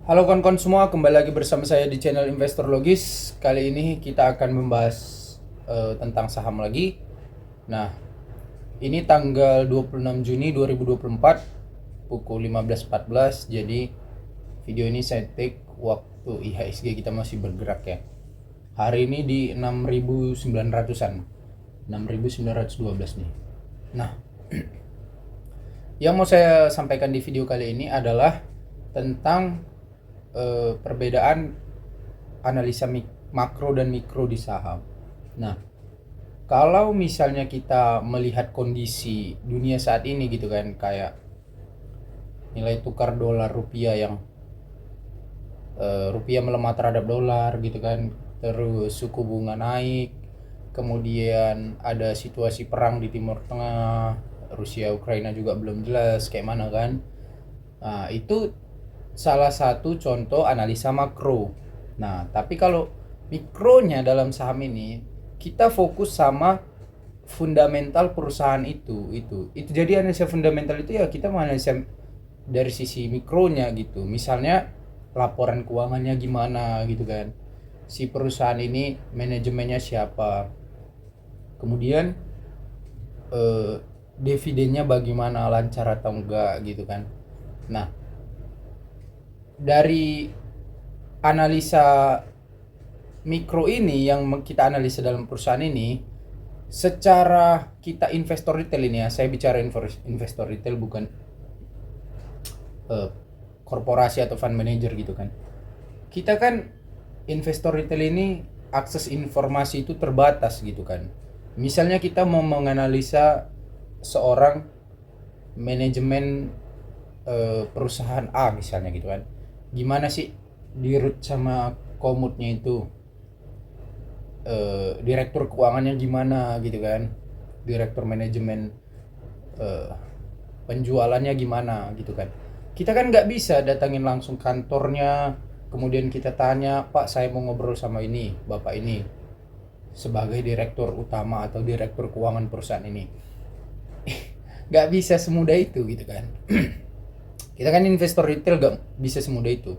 Halo kawan-kawan semua, kembali lagi bersama saya di channel Investor Logis. Kali ini kita akan membahas tentang saham lagi. Nah, ini tanggal 26 Juni 2024 pukul 15.14. Jadi video ini saya take waktu IHSG kita masih bergerak ya. Hari ini di 6.900-an. 6.912 nih. Nah, yang mau saya sampaikan di video kali ini adalah tentang perbedaan analisa makro dan mikro di saham. Nah, kalau misalnya kita melihat kondisi dunia saat ini gitu kan, kayak nilai tukar dolar rupiah yang rupiah melemah terhadap dolar gitu kan, terus suku bunga naik, kemudian ada situasi perang di Timur Tengah, Rusia Ukraina juga belum jelas kayak mana kan. Nah, itu salah satu contoh analisa makro. Nah, tapi kalau mikronya dalam saham ini kita fokus sama fundamental perusahaan itu. Jadi analisa fundamental itu ya kita menganalisa dari sisi mikronya gitu. Misalnya laporan keuangannya gimana gitu kan. Si perusahaan ini manajemennya siapa. Kemudian dividennya bagaimana, lancar atau enggak gitu kan. Nah, dari analisa mikro ini yang kita analisa dalam perusahaan ini, secara kita investor retail ini ya, saya bicara investor retail bukan korporasi atau fund manager gitu kan. Kita kan investor retail ini akses informasi itu terbatas gitu kan. Misalnya kita mau menganalisa seorang manajemen perusahaan A misalnya gitu kan, gimana sih dirut sama komutnya itu, direktur keuangannya gimana gitu kan, direktur manajemen penjualannya gimana gitu kan. Kita kan nggak bisa datangin langsung kantornya kemudian kita tanya, Pak saya mau ngobrol sama ini bapak ini sebagai direktur utama atau direktur keuangan perusahaan ini. Nggak bisa semudah itu gitu kan. Kita kan investor retail gak bisa semudah itu.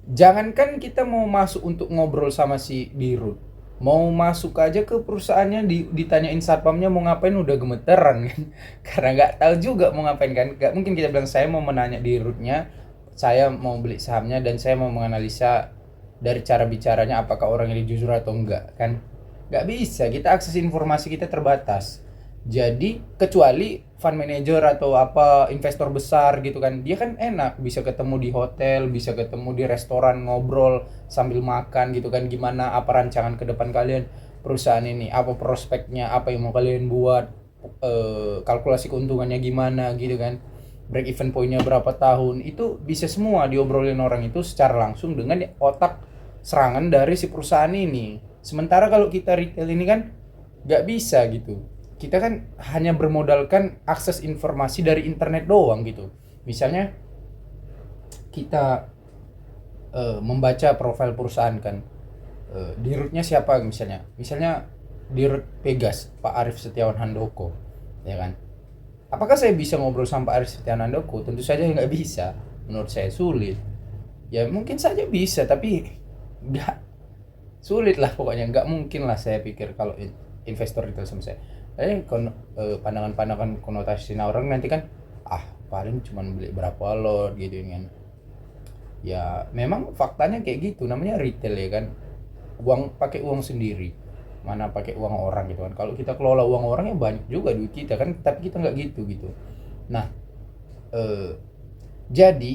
Jangankan kita mau masuk untuk ngobrol sama si dirut, mau masuk aja ke perusahaannya ditanyain satpamnya mau ngapain udah gemeteran kan. Karena nggak tahu juga mau ngapain kan. Nggak mungkin kita bilang saya mau menanya dirutnya, saya mau beli sahamnya dan saya mau menganalisa dari cara bicaranya apakah orang ini jujur atau enggak kan. Nggak bisa, kita akses informasi kita terbatas. Jadi kecuali fund manager atau apa investor besar gitu kan, dia kan enak bisa ketemu di hotel, bisa ketemu di restoran ngobrol sambil makan gitu kan, gimana apa rancangan ke depan kalian perusahaan ini, apa prospeknya, apa yang mau kalian buat, kalkulasi keuntungannya gimana gitu kan, break even pointnya berapa tahun, itu bisa semua diobrolin orang itu secara langsung dengan otak serangan dari si perusahaan ini. Sementara kalau kita retail ini kan nggak bisa gitu, kita kan hanya bermodalkan akses informasi dari internet doang gitu. Misalnya kita membaca profil perusahaan kan, dirutnya siapa misalnya dirut Pegas Pak Arif Setiawan Handoko ya kan. Apakah saya bisa ngobrol sama Pak Arif Setiawan Handoko? Tentu saja nggak bisa, menurut saya sulit. Ya mungkin saja bisa tapi nggak, sulit lah pokoknya, nggak mungkin lah saya pikir kalau investor itu sama saya. Pandangan-pandangan konotasi orang nanti kan, paling cuma beli berapa lot gitu kan. Ya memang faktanya kayak gitu, namanya retail ya kan, uang pakai uang sendiri, mana pakai uang orang gitu kan. Kalau kita kelola uang orang ya banyak juga duit kita kan, tapi kita nggak gitu. Nah, jadi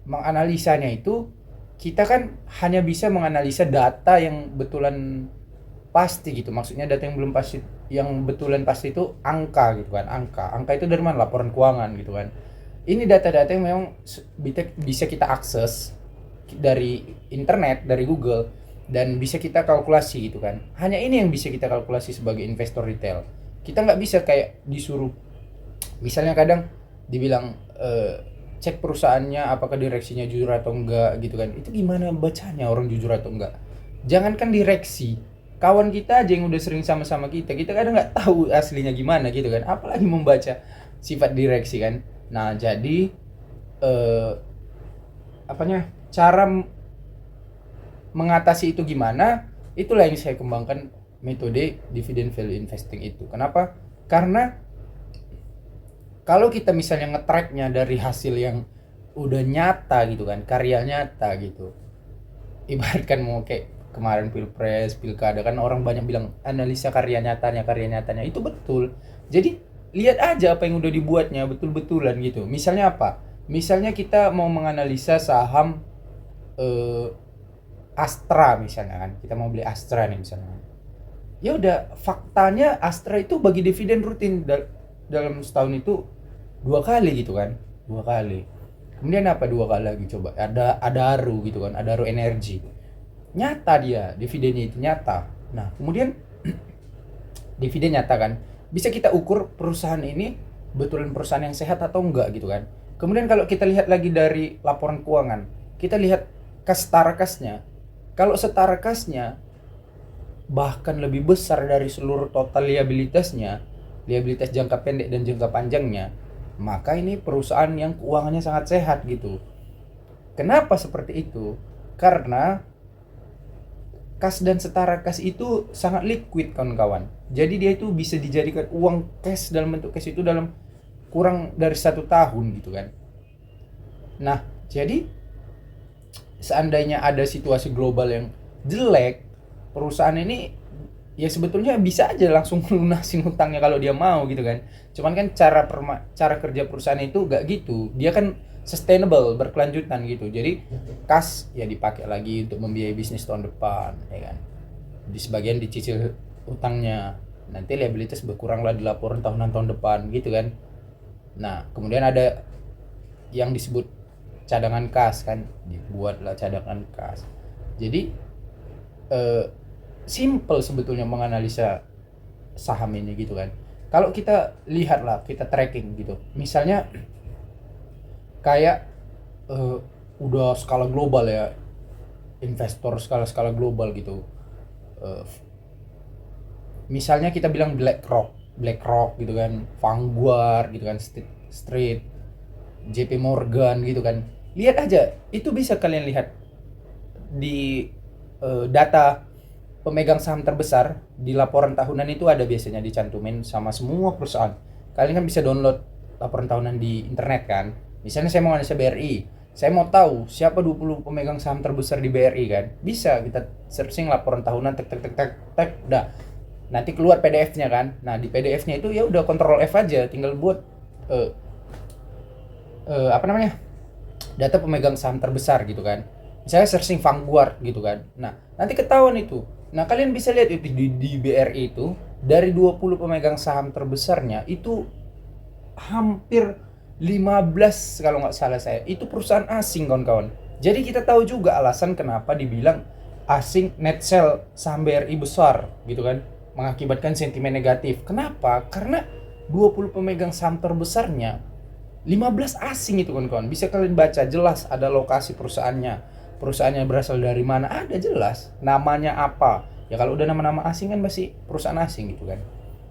menganalisanya itu kita kan hanya bisa menganalisa data yang betulan pasti gitu. Maksudnya data yang belum pasti, yang betulan pasti itu angka gitu kan. Angka itu dari mana? Laporan keuangan gitu kan. Ini data-data yang memang bisa kita akses dari internet, dari Google, dan bisa kita kalkulasi gitu kan. Hanya ini yang bisa kita kalkulasi sebagai investor retail. Kita nggak bisa kayak disuruh, misalnya kadang dibilang cek perusahaannya apakah direksinya jujur atau enggak gitu kan. Itu gimana bacanya orang jujur atau enggak? Jangankan direksi, kawan kita aja yang udah sering sama-sama kita kadang nggak tahu aslinya gimana gitu kan, apalagi membaca sifat direksi kan. Nah jadi apanya cara mengatasi itu gimana, itulah yang saya kembangkan metode dividend value investing itu. Kenapa? Karena kalau kita misalnya nge-tracknya dari hasil yang udah nyata gitu kan, karya nyata gitu, ibaratkan mau kayak kemarin pilpres, pilkada, kan orang banyak bilang analisa karya nyatanya itu betul. Jadi lihat aja apa yang udah dibuatnya betul-betulan gitu. Misalnya apa? Misalnya kita mau menganalisa saham eh, Astra misalnya kan, kita mau beli Astra nih misalnya. Ya udah, faktanya Astra itu bagi dividen rutin dalam setahun itu 2 kali gitu kan, 2 kali. Kemudian apa 2 kali lagi coba? Ada Adaru gitu kan, Adaru Energi. Nyata dia dividennya itu nyata. Nah kemudian dividen nyata kan, bisa kita ukur perusahaan ini betulan perusahaan yang sehat atau enggak gitu kan. Kemudian kalau kita lihat lagi dari laporan keuangan, kita lihat setara kasnya. Kalau setara kasnya bahkan lebih besar dari seluruh total liabilitasnya, liabilitas jangka pendek dan jangka panjangnya, maka ini perusahaan yang keuangannya sangat sehat gitu. Kenapa seperti itu? Karena kas dan setara kas itu sangat liquid kawan-kawan. Jadi dia itu bisa dijadikan uang cash dalam bentuk cash itu dalam kurang dari 1 tahun gitu kan. Nah jadi seandainya ada situasi global yang jelek, perusahaan ini ya sebetulnya bisa aja langsung lunasin hutangnya kalau dia mau gitu kan. Cuman kan cara kerja perusahaan itu gak gitu. Dia kan sustainable, berkelanjutan gitu. Jadi kas ya dipakai lagi untuk membiayai bisnis tahun depan, ya kan. Di sebagian dicicil utangnya. Nanti liabilitas berkurang lah di laporan tahunan tahun depan gitu kan. Nah, kemudian ada yang disebut cadangan kas kan, dibuatlah cadangan kas. Jadi simple sebetulnya menganalisa saham ini gitu kan. Kalau kita lihat lah, kita tracking gitu. Misalnya kayak udah skala global ya, investor skala global gitu. Misalnya kita bilang BlackRock gitu kan, Vanguard gitu kan, Street, JP Morgan gitu kan. Lihat aja, itu bisa kalian lihat di data pemegang saham terbesar di laporan tahunan itu ada biasanya dicantumin sama semua perusahaan. Kalian kan bisa download laporan tahunan di internet kan. Misalnya saya mau analisa BRI, saya mau tahu siapa 20 pemegang saham terbesar di BRI kan. Bisa kita searching laporan tahunan tek tek tek tek tek udah. Nanti keluar PDF-nya kan. Nah, di PDF-nya itu ya udah kontrol F aja, tinggal buat apa namanya? Data pemegang saham terbesar gitu kan. Misalnya searching Vanguard gitu kan. Nah, nanti ketahuan itu. Nah, kalian bisa lihat itu di BRI itu dari 20 pemegang saham terbesarnya itu hampir 15 kalau nggak salah saya itu perusahaan asing kawan-kawan. Jadi kita tahu juga alasan kenapa dibilang asing net sell saham BRI besar gitu kan, mengakibatkan sentimen negatif. Kenapa? Karena 20 pemegang saham terbesarnya 15 asing itu kawan-kawan. Bisa kalian baca jelas ada lokasi perusahaannya. Perusahaannya berasal dari mana ada jelas. Namanya apa? Ya kalau udah nama-nama asing kan pasti perusahaan asing gitu kan.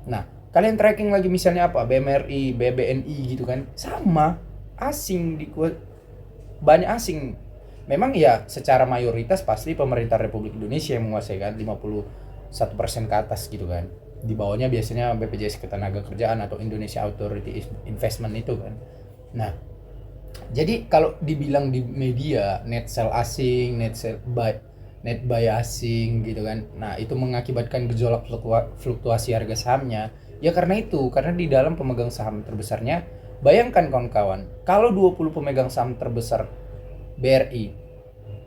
Nah, kalian tracking lagi misalnya apa? BMRI, BBNI gitu kan. Sama asing banyak asing. Memang ya secara mayoritas pasti pemerintah Republik Indonesia yang menguasai kan 51% ke atas gitu kan. Di bawahnya biasanya BPJS Ketenagakerjaan atau Indonesia Authority Investment itu kan. Nah, jadi kalau dibilang di media net sell asing, net buy asing gitu kan. Nah, itu mengakibatkan gejolak fluktuasi harga sahamnya. Ya karena itu, karena di dalam pemegang saham terbesarnya, bayangkan kawan-kawan, kalau 20 pemegang saham terbesar BRI,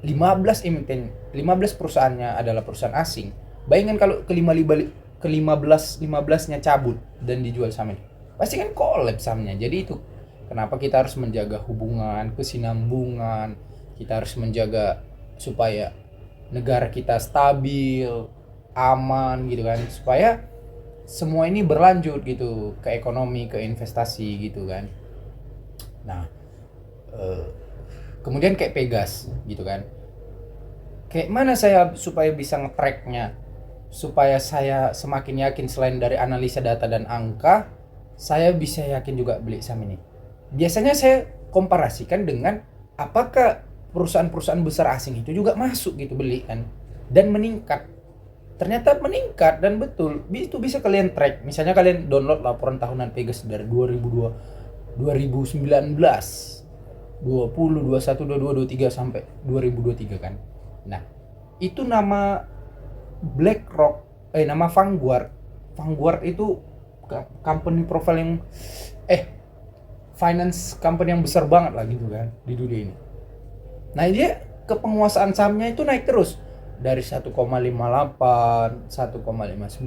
15 emiten, 15 perusahaannya adalah perusahaan asing. Bayangkan kalau ke-15-nya cabut dan dijual sahamnya. Pasti kan kolaps sahamnya. Jadi itu kenapa kita harus menjaga hubungan, kesinambungan, kita harus menjaga supaya negara kita stabil, aman gitu kan, supaya semua ini berlanjut gitu, ke ekonomi, ke investasi gitu kan. Nah, kemudian kayak Pegas gitu kan. Kayak mana saya supaya bisa nge-tracknya, supaya saya semakin yakin selain dari analisa data dan angka, saya bisa yakin juga beli saham ini. Biasanya saya komparasikan dengan apakah perusahaan-perusahaan besar asing itu juga masuk gitu beli kan, dan meningkat. Ternyata meningkat, dan betul itu bisa kalian track. Misalnya kalian download laporan tahunan Pegas dari 2002, 2019, 20, 21, 22, 23 sampai 2023 kan. Nah, itu nama BlackRock, nama Vanguard. Vanguard itu company profile yang finance company yang besar banget lah gitu kan di dunia ini. Nah, dia kepenguasaan sahamnya itu naik terus dari 1,58, 1,59,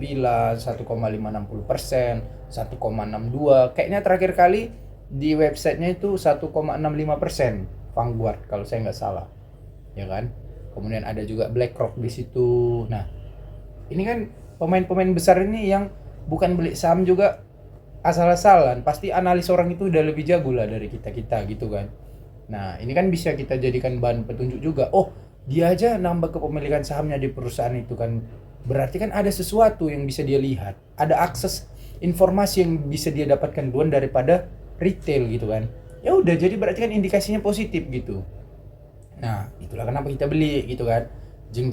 1,560%, 1,62. Kayaknya terakhir kali di websitenya itu 1,65% Vanguard kalau saya nggak salah, ya kan. Kemudian ada juga BlackRock di situ. Nah, ini kan pemain-pemain besar ini yang bukan beli saham juga asal-asalan, pasti analis orang itu udah lebih jago lah dari kita-kita gitu kan. Nah, ini kan bisa kita jadikan bahan petunjuk juga. Oh, dia aja nambah kepemilikan sahamnya di perusahaan itu kan. Berarti kan ada sesuatu yang bisa dia lihat. Ada akses informasi yang bisa dia dapatkan duluan daripada retail gitu kan. Ya udah, jadi berarti kan indikasinya positif gitu. Nah, itulah kenapa kita beli gitu kan. Jeng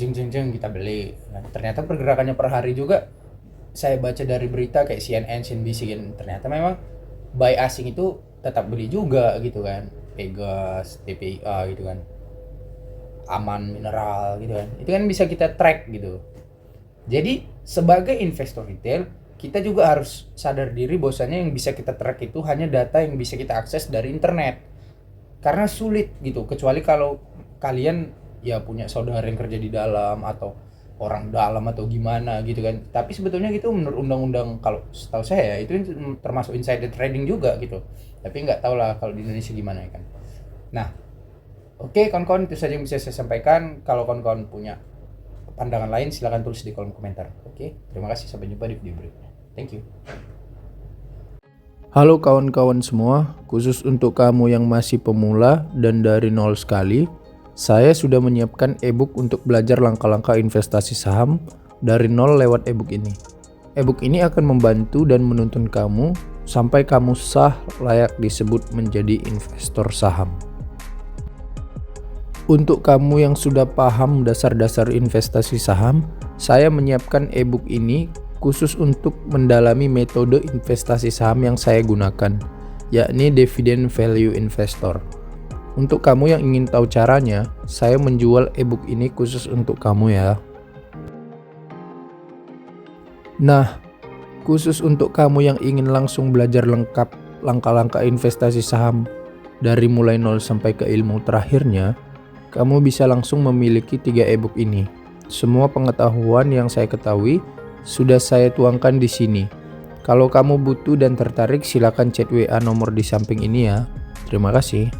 kita beli. Nah, ternyata pergerakannya per hari juga saya baca dari berita kayak CNN, CNBC kan, ternyata memang buy asing itu tetap beli juga gitu kan. Pegas, TPIA gitu kan. Aman Mineral gitu kan. Itu kan bisa kita track gitu. Jadi sebagai investor retail, kita juga harus sadar diri bahwasanya yang bisa kita track itu hanya data yang bisa kita akses dari internet. Karena sulit gitu, kecuali kalau kalian ya punya saudara yang kerja di dalam atau orang dalam atau gimana gitu kan. Tapi sebetulnya gitu menurut undang-undang, kalau setahu saya ya itu termasuk insider trading juga gitu. Tapi nggak tahu lah kalau di Indonesia gimana ya kan. Nah, oke kawan-kawan, itu saja yang bisa saya sampaikan. Kalau kawan-kawan punya pandangan lain silahkan tulis di kolom komentar. Oke, terima kasih, sampai jumpa di video berikutnya. Thank you. Halo kawan-kawan semua, khusus untuk kamu yang masih pemula dan dari nol sekali, saya sudah menyiapkan ebook untuk belajar langkah-langkah investasi saham dari nol lewat ebook ini. Ebook ini akan membantu dan menuntun kamu sampai kamu sah layak disebut menjadi investor saham. Untuk kamu yang sudah paham dasar-dasar investasi saham, saya menyiapkan ebook ini khusus untuk mendalami metode investasi saham yang saya gunakan, yakni Dividend Value Investor. Untuk kamu yang ingin tahu caranya, saya menjual ebook ini khusus untuk kamu ya. Nah, khusus untuk kamu yang ingin langsung belajar lengkap langkah-langkah investasi saham dari mulai nol sampai ke ilmu terakhirnya, kamu bisa langsung memiliki 3 ebook ini. Semua pengetahuan yang saya ketahui sudah saya tuangkan di sini. Kalau kamu butuh dan tertarik, silakan chat WA nomor di samping ini ya. Terima kasih.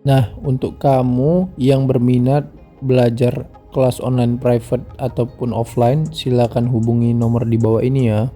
Nah, untuk kamu yang berminat belajar kelas online private ataupun offline, silakan hubungi nomor di bawah ini ya.